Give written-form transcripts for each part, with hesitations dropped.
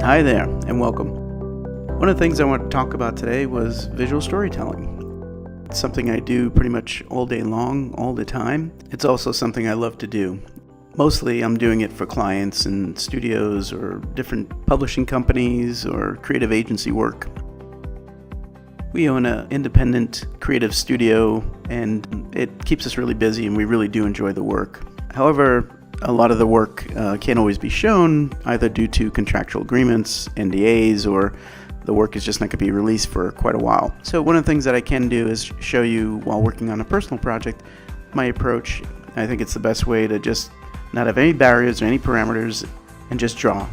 Hi there, and welcome. One of the things I want to talk about today was visual storytelling. It's something I do pretty much all day long, all the time. It's also something I love to do. Mostly I'm doing it for clients and studios or different publishing companies or creative agency work. We own an independent creative studio and it keeps us really busy and we really do enjoy the work. However, a lot of the work can't always be shown either due to contractual agreements, NDAs, or the work is just not going to be released for quite a while. So one of the things that I can do is show you while working on a personal project my approach. I think it's the best way to just not have any barriers or any parameters and just draw.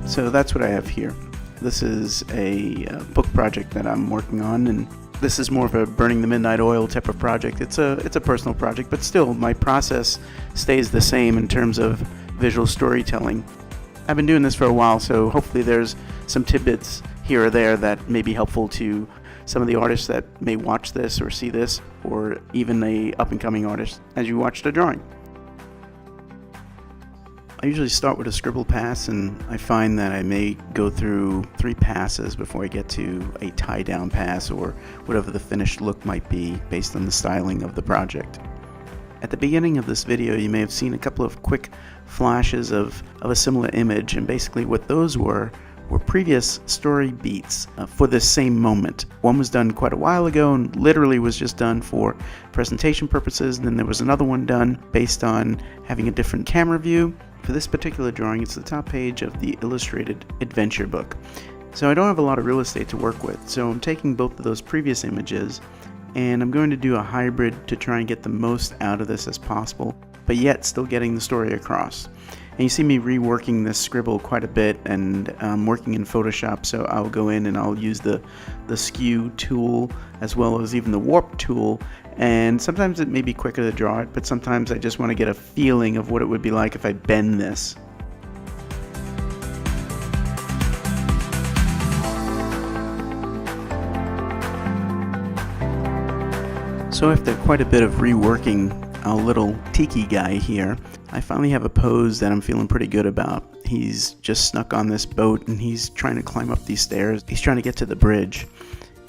So that's what I have here. This is a book project that I'm working on, and this is more of a burning the midnight oil type of project. It's a personal project, but still my process stays the same in terms of visual storytelling. I've been doing this for a while, so hopefully there's some tidbits here or there that may be helpful to some of the artists that may watch this or see this, or even a up-and-coming artist as you watch the drawing. I usually start with a scribble pass, and I find that I may go through 3 passes before I get to a tie-down pass or whatever the finished look might be based on the styling of the project. At the beginning of this video, you may have seen a couple of quick flashes of a similar image, and basically what those were previous story beats for this same moment. One was done quite a while ago and literally was just done for presentation purposes, and then there was another one done based on having a different camera view. For this particular drawing, it's the top page of the illustrated adventure book. So I don't have a lot of real estate to work with, so I'm taking both of those previous images and I'm going to do a hybrid to try and get the most out of this as possible, but yet still getting the story across. And you see me reworking this scribble quite a bit, and I'm working in Photoshop, so I'll go in and I'll use the skew tool as well as even the warp tool, and sometimes it may be quicker to draw it, but sometimes I just want to get a feeling of what it would be like if I bend this. So after quite a bit of reworking our little tiki guy here, I finally have a pose that I'm feeling pretty good about. He's just snuck on this boat and he's trying to climb up these stairs. He's trying to get to the bridge.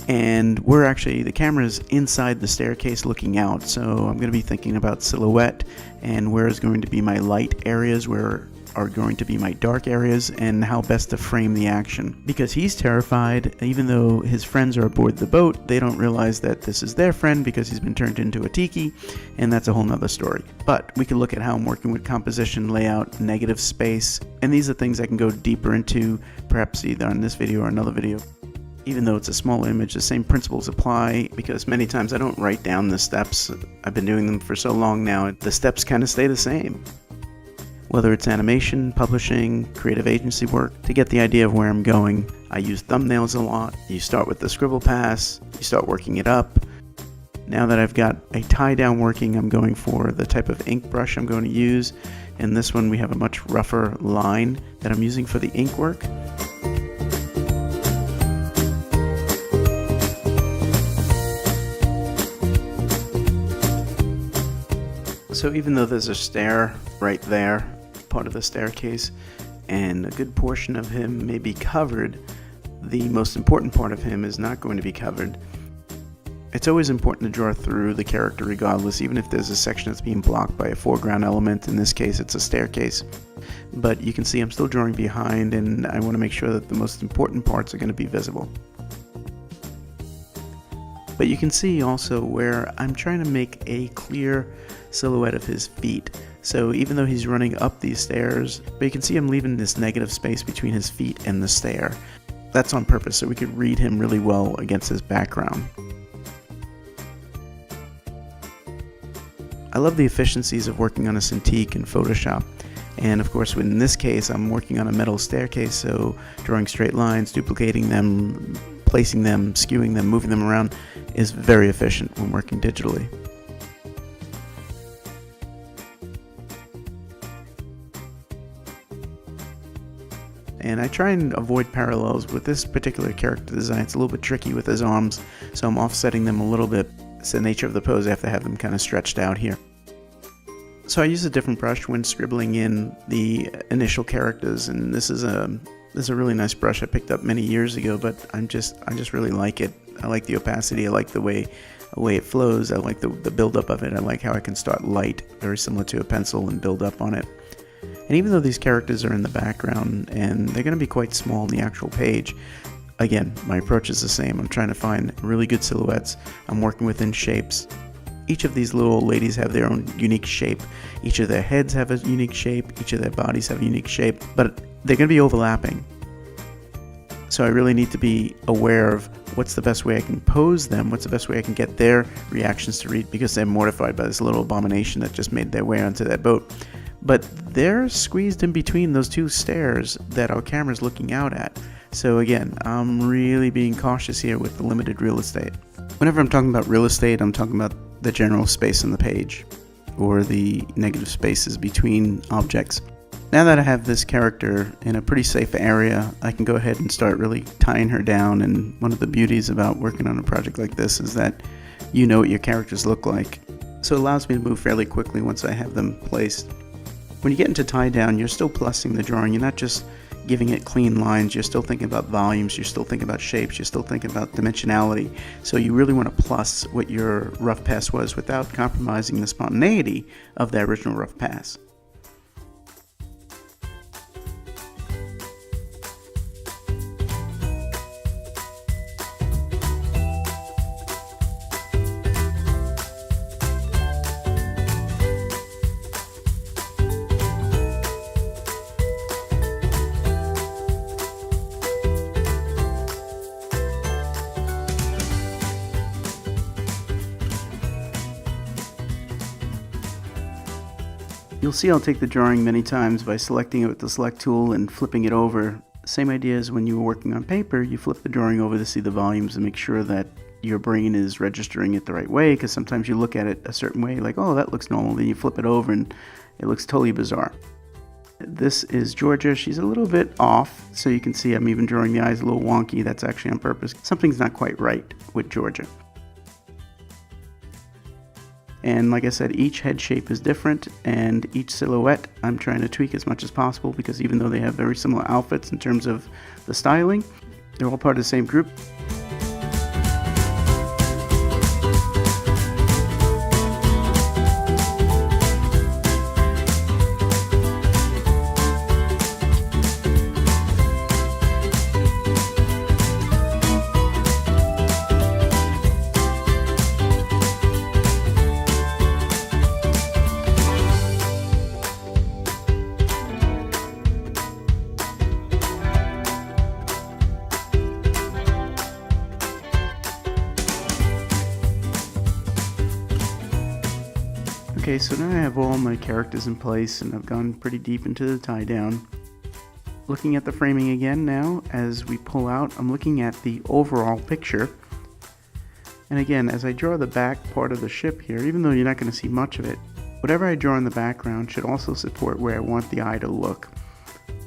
And the camera's inside the staircase looking out, so I'm going to be thinking about silhouette and where is going to be my light areas, where are going to be my dark areas, and how best to frame the action. Because he's terrified, even though his friends are aboard the boat, they don't realize that this is their friend because he's been turned into a tiki, and that's a whole nother story. But we can look at how I'm working with composition, layout, negative space, and these are things I can go deeper into, perhaps either on this video or another video. Even though it's a small image, the same principles apply, because many times I don't write down the steps. I've been doing them for so long now, the steps kind of stay the same. Whether it's animation, publishing, creative agency work, to get the idea of where I'm going, I use thumbnails a lot. You start with the scribble pass, you start working it up. Now that I've got a tie-down working, I'm going for the type of ink brush I'm going to use. In this one, we have a much rougher line that I'm using for the ink work. So even though there's a stair right there, part of the staircase, and a good portion of him may be covered, the most important part of him is not going to be covered. It's always important to draw through the character regardless, even if there's a section that's being blocked by a foreground element. In this case, it's a staircase. But you can see I'm still drawing behind, and I want to make sure that the most important parts are going to be visible. But you can see also where I'm trying to make a clear silhouette of his feet. So even though he's running up these stairs, but you can see I'm leaving this negative space between his feet and the stair. That's on purpose, so we could read him really well against his background. I love the efficiencies of working on a Cintiq in Photoshop. And of course, in this case, I'm working on a metal staircase, so drawing straight lines, duplicating them, placing them, skewing them, moving them around is very efficient when working digitally. And I try and avoid parallels with this particular character design. It's a little bit tricky with his arms, so I'm offsetting them a little bit. It's the nature of the pose. I have to have them kind of stretched out here. So I use a different brush when scribbling in the initial characters, and this is a really nice brush I picked up many years ago, but I just really like it. I like the opacity. I like the way it flows. I like the build-up of it. I like how I can start light, very similar to a pencil, and build up on it. And even though these characters are in the background and they're going to be quite small in the actual page, again, my approach is the same. I'm trying to find really good silhouettes. I'm working within shapes. Each of these little ladies have their own unique shape. Each of their heads have a unique shape. Each of their bodies have a unique shape, but they're going to be overlapping. So I really need to be aware of what's the best way I can pose them, what's the best way I can get their reactions to read, because they're mortified by this little abomination that just made their way onto that boat. But they're squeezed in between those two stairs that our camera's looking out at. So again, I'm really being cautious here with the limited real estate. Whenever I'm talking about real estate, I'm talking about the general space on the page, or the negative spaces between objects. Now that I have this character in a pretty safe area, I can go ahead and start really tying her down. And one of the beauties about working on a project like this is that you know what your characters look like. So it allows me to move fairly quickly once I have them placed. When you get into tie down, you're still plussing the drawing. You're not just giving it clean lines. You're still thinking about volumes. You're still thinking about shapes. You're still thinking about dimensionality. So you really want to plus what your rough pass was without compromising the spontaneity of the original rough pass. You'll see I'll take the drawing many times by selecting it with the select tool and flipping it over. Same idea as when you were working on paper. You flip the drawing over to see the volumes and make sure that your brain is registering it the right way, because sometimes you look at it a certain way, like, oh, that looks normal, then you flip it over and it looks totally bizarre. This is Georgia. She's a little bit off, so you can see I'm even drawing the eyes a little wonky. That's actually on purpose. Something's not quite right with Georgia. And like I said, each head shape is different, and each silhouette I'm trying to tweak as much as possible, because even though they have very similar outfits in terms of the styling, they're all part of the same group. Okay, so now I have all my characters in place, and I've gone pretty deep into the tie down. Looking at the framing again now, as we pull out, I'm looking at the overall picture. And again, as I draw the back part of the ship here, even though you're not going to see much of it, whatever I draw in the background should also support where I want the eye to look.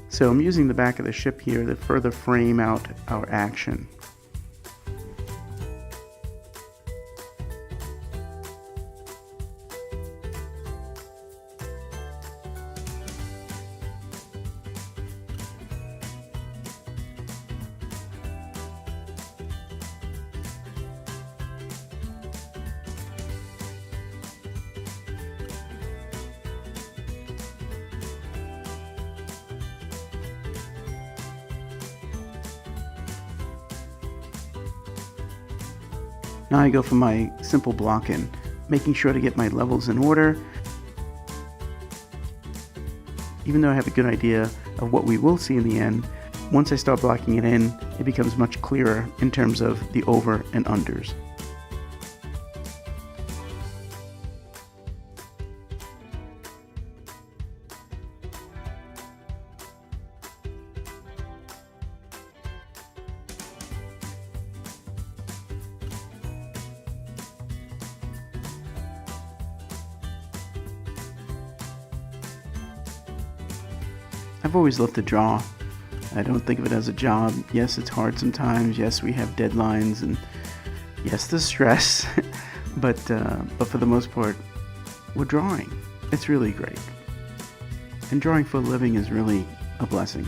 So I'm using the back of the ship here to further frame out our action. Now I go for my simple blocking, making sure to get my levels in order. Even though I have a good idea of what we will see in the end, once I start blocking it in, it becomes much clearer in terms of the over and unders. I've always loved to draw, I don't think of it as a job. Yes, it's hard sometimes. Yes, we have deadlines, and yes, there's stress. but for the most part, we're drawing. It's really great. And drawing for a living is really a blessing.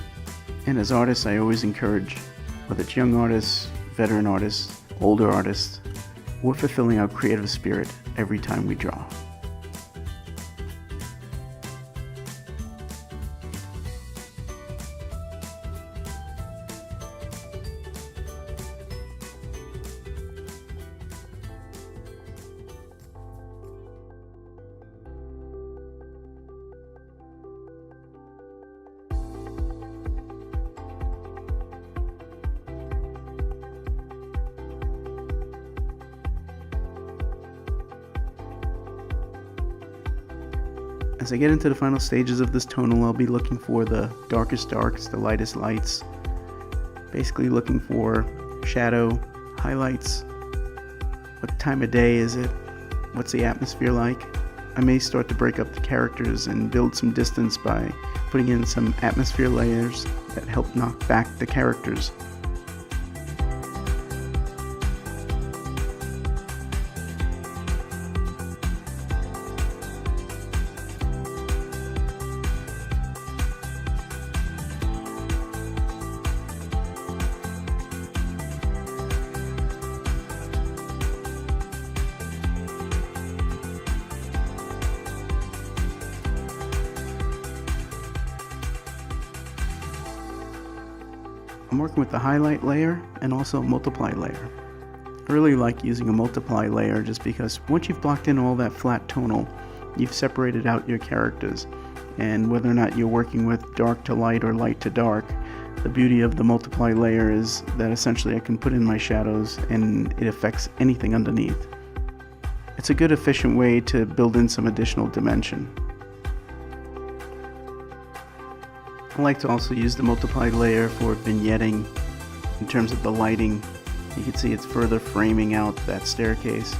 And as artists, I always encourage, whether it's young artists, veteran artists, older artists, we're fulfilling our creative spirit every time we draw. As I get into the final stages of this tonal, I'll be looking for the darkest darks, the lightest lights, basically looking for shadow, highlights, what time of day is it, what's the atmosphere like. I may start to break up the characters and build some distance by putting in some atmosphere layers that help knock back the characters. I'm working with the highlight layer and also a multiply layer. I really like using a multiply layer just because once you've blocked in all that flat tonal, you've separated out your characters. And whether or not you're working with dark to light or light to dark, the beauty of the multiply layer is that essentially I can put in my shadows and it affects anything underneath. It's a good efficient way to build in some additional dimension. I like to also use the multiply layer for vignetting in terms of the lighting. You can see it's further framing out that staircase.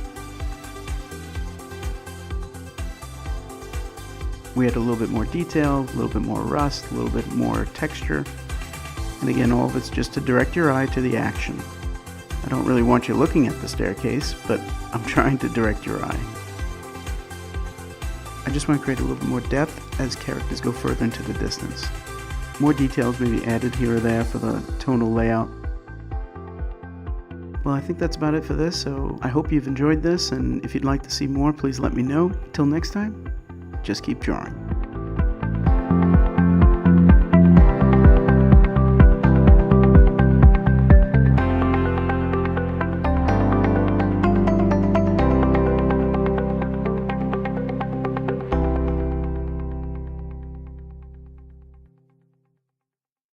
We had a little bit more detail, a little bit more rust, a little bit more texture. And again, all of it's just to direct your eye to the action. I don't really want you looking at the staircase, but I'm trying to direct your eye. I just want to create a little bit more depth as characters go further into the distance. More details may be added here or there for the tonal layout. Well, I think that's about it for this, so I hope you've enjoyed this, and if you'd like to see more, please let me know. Till next time, just keep drawing.